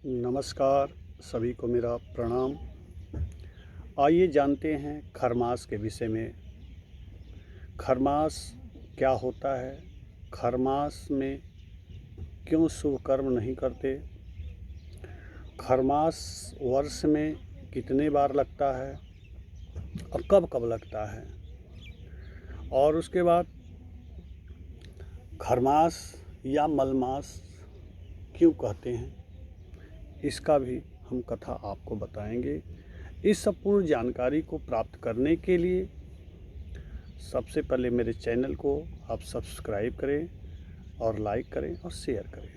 नमस्कार, सभी को मेरा प्रणाम। आइए जानते हैं खरमास के विषय में। खरमास क्या होता है? खरमास में क्यों शुभ कर्म नहीं करते? खरमास वर्ष में कितने बार लगता है और कब कब लगता है? और उसके बाद खरमास या मलमास क्यों कहते हैं, इसका भी हम कथा आपको बताएंगे। इस सब पूर्ण जानकारी को प्राप्त करने के लिए सबसे पहले मेरे चैनल को आप सब्सक्राइब करें और लाइक करें और शेयर करें।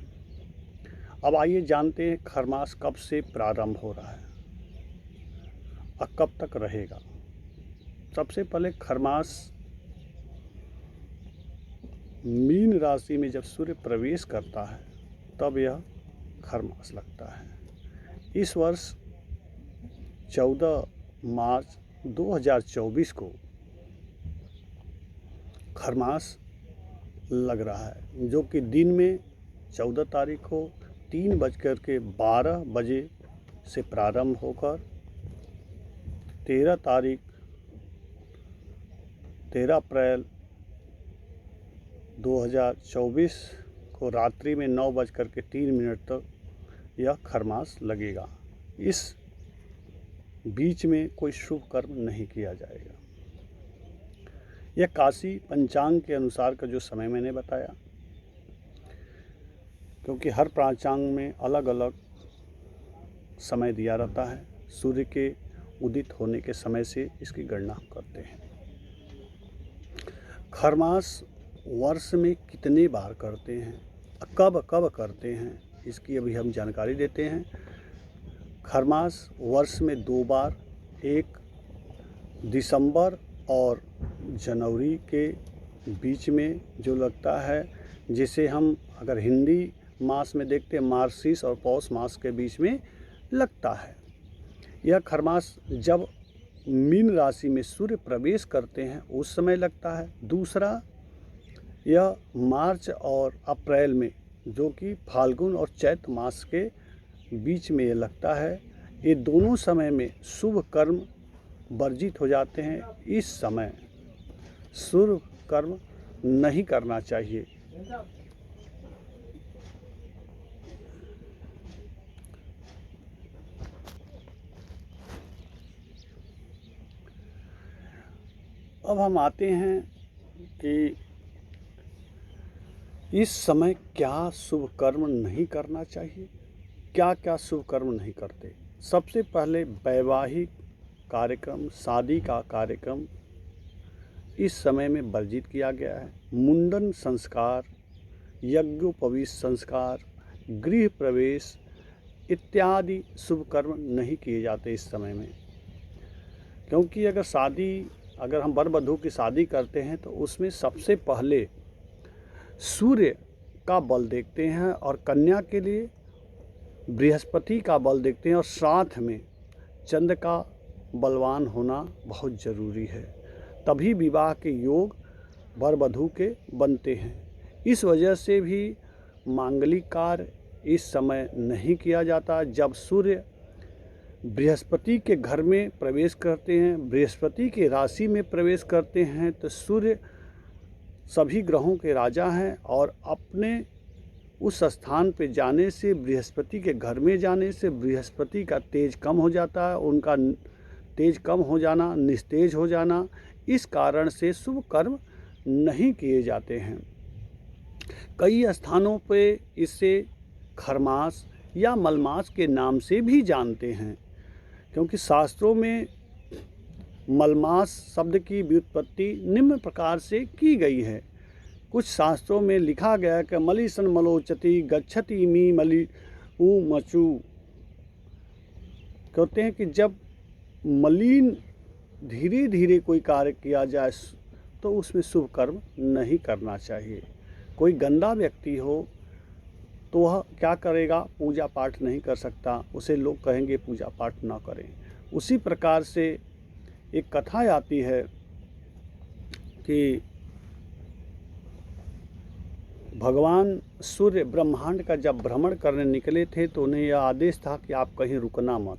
अब आइए जानते हैं खरमास कब से प्रारंभ हो रहा है और कब तक रहेगा। सबसे पहले खरमास मीन राशि में जब सूर्य प्रवेश करता है तब यह खरमास लगता है। इस वर्ष 14 मार्च 2024 को खरमास लग रहा है, जो कि दिन में 14 तारीख को 3:12 से प्रारंभ होकर 13 अप्रैल 2024 को रात्रि में 9:03 तक यह खरमास लगेगा। इस बीच में कोई शुभ कर्म नहीं किया जाएगा। यह काशी पंचांग के अनुसार का जो समय मैंने बताया, क्योंकि हर पंचांग में अलग अलग समय दिया रहता है। सूर्य के उदित होने के समय से इसकी गणना करते हैं। खरमास वर्ष में कितने बार करते हैं, कब कब करते हैं, इसकी अभी हम जानकारी देते हैं। खरमास वर्ष में 2 बार, एक दिसंबर और जनवरी के बीच में जो लगता है, जिसे हम अगर हिंदी मास में देखते हैं मार्गशीर्ष और पौष मास के बीच में लगता है। यह खरमास जब मीन राशि में सूर्य प्रवेश करते हैं उस समय लगता है। दूसरा, यह मार्च और अप्रैल में, जो कि फाल्गुन और चैत मास के बीच में ये लगता है। ये दोनों समय में शुभ कर्म वर्जित हो जाते हैं। इस समय शुभ कर्म नहीं करना चाहिए। अब हम आते हैं कि इस समय क्या शुभ कर्म नहीं करना चाहिए। क्या क्या शुभ कर्म नहीं करते? सबसे पहले वैवाहिक कार्यक्रम, शादी का कार्यक्रम इस समय में वर्जित किया गया है। मुंडन संस्कार, यज्ञोपवीत संस्कार, गृह प्रवेश इत्यादि शुभ कर्म नहीं किए जाते इस समय में। क्योंकि अगर हम वर वधू की शादी करते हैं तो उसमें सबसे पहले सूर्य का बल देखते हैं और कन्या के लिए बृहस्पति का बल देखते हैं, और साथ में चंद्र का बलवान होना बहुत ज़रूरी है। तभी विवाह के योग वर वधू के बनते हैं। इस वजह से भी मांगलिक कार्य इस समय नहीं किया जाता। जब सूर्य बृहस्पति के घर में प्रवेश करते हैं, बृहस्पति के राशि में प्रवेश करते हैं, तो सूर्य सभी ग्रहों के राजा हैं और अपने उस स्थान पे जाने से, बृहस्पति के घर में जाने से बृहस्पति का तेज कम हो जाता है। उनका तेज कम हो जाना, निस्तेज हो जाना, इस कारण से शुभ कर्म नहीं किए जाते हैं। कई स्थानों पे इसे खरमास या मलमास के नाम से भी जानते हैं, क्योंकि शास्त्रों में मलमास शब्द की व्युत्पत्ति निम्न प्रकार से की गई है। कुछ शास्त्रों में लिखा गया है कि मलिसन मलोचति गच्छति मी मलि उ मचु। कहते हैं कि जब मलिन धीरे धीरे कोई कार्य किया जाए तो उसमें शुभ कर्म नहीं करना चाहिए। कोई गंदा व्यक्ति हो तो वह क्या करेगा? पूजा पाठ नहीं कर सकता, उसे लोग कहेंगे पूजा पाठ ना करें। उसी प्रकार से एक कथा आती है कि भगवान सूर्य ब्रह्मांड का जब भ्रमण करने निकले थे तो उन्हें यह आदेश था कि आप कहीं रुकना मत।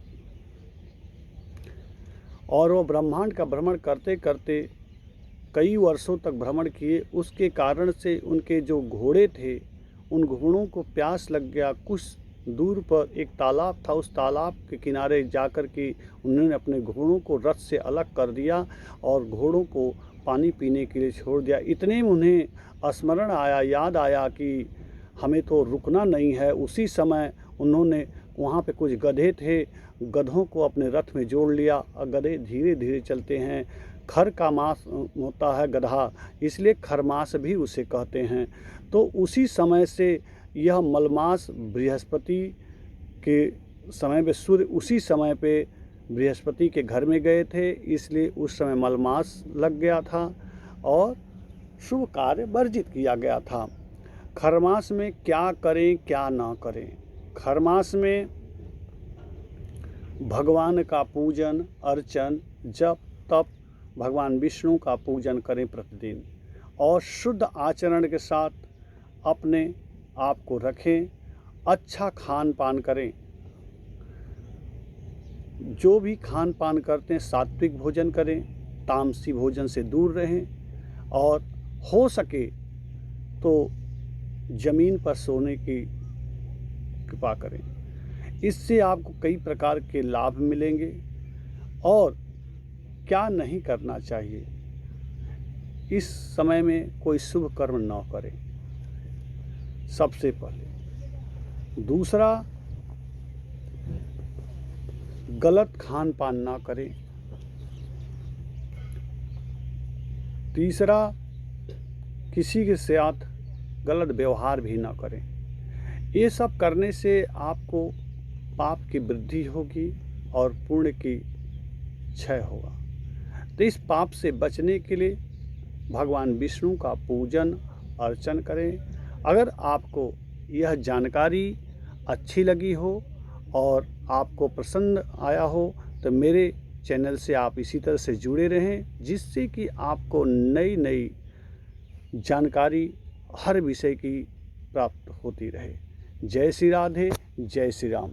और वो ब्रह्मांड का भ्रमण करते करते कई वर्षों तक भ्रमण किए। उसके कारण से उनके जो घोड़े थे, उन घोड़ों को प्यास लग गया। कुछ दूर पर एक तालाब था, उस तालाब के किनारे जाकर के उन्होंने अपने घोड़ों को रथ से अलग कर दिया और घोड़ों को पानी पीने के लिए छोड़ दिया। इतने में उन्हें स्मरण आया, याद आया कि हमें तो रुकना नहीं है। उसी समय उन्होंने, वहाँ पे कुछ गधे थे, गधों को अपने रथ में जोड़ लिया और गधे धीरे धीरे चलते हैं। खर का मांस होता है गधा, इसलिए खरमास भी उसे कहते हैं। तो उसी समय से यह मलमास बृहस्पति के समय पे, सूर्य उसी समय पे बृहस्पति के घर में गए थे, इसलिए उस समय मलमास लग गया था और शुभ कार्य वर्जित किया गया था। खरमास में क्या करें क्या ना करें? खरमास में भगवान का पूजन अर्चन, जप तप, भगवान विष्णु का पूजन करें प्रतिदिन और शुद्ध आचरण के साथ अपने आप को रखें। अच्छा खान पान करें। जो भी खान पान करते हैं सात्विक भोजन करें, तामसी भोजन से दूर रहें और हो सके तो ज़मीन पर सोने की कृपा करें। इससे आपको कई प्रकार के लाभ मिलेंगे। और क्या नहीं करना चाहिए? इस समय में कोई शुभ कर्म न करें, सबसे पहले। दूसरा, गलत खान पान ना करें। तीसरा, किसी के साथ गलत व्यवहार भी ना करें। ये सब करने से आपको पाप की वृद्धि होगी और पुण्य की क्षय होगा। तो इस पाप से बचने के लिए भगवान विष्णु का पूजन अर्चन करें। अगर आपको यह जानकारी अच्छी लगी हो और आपको पसंद आया हो तो मेरे चैनल से आप इसी तरह से जुड़े रहें, जिससे कि आपको नई नई जानकारी हर विषय की प्राप्त होती रहे। जय श्री राधे, जय श्री राम।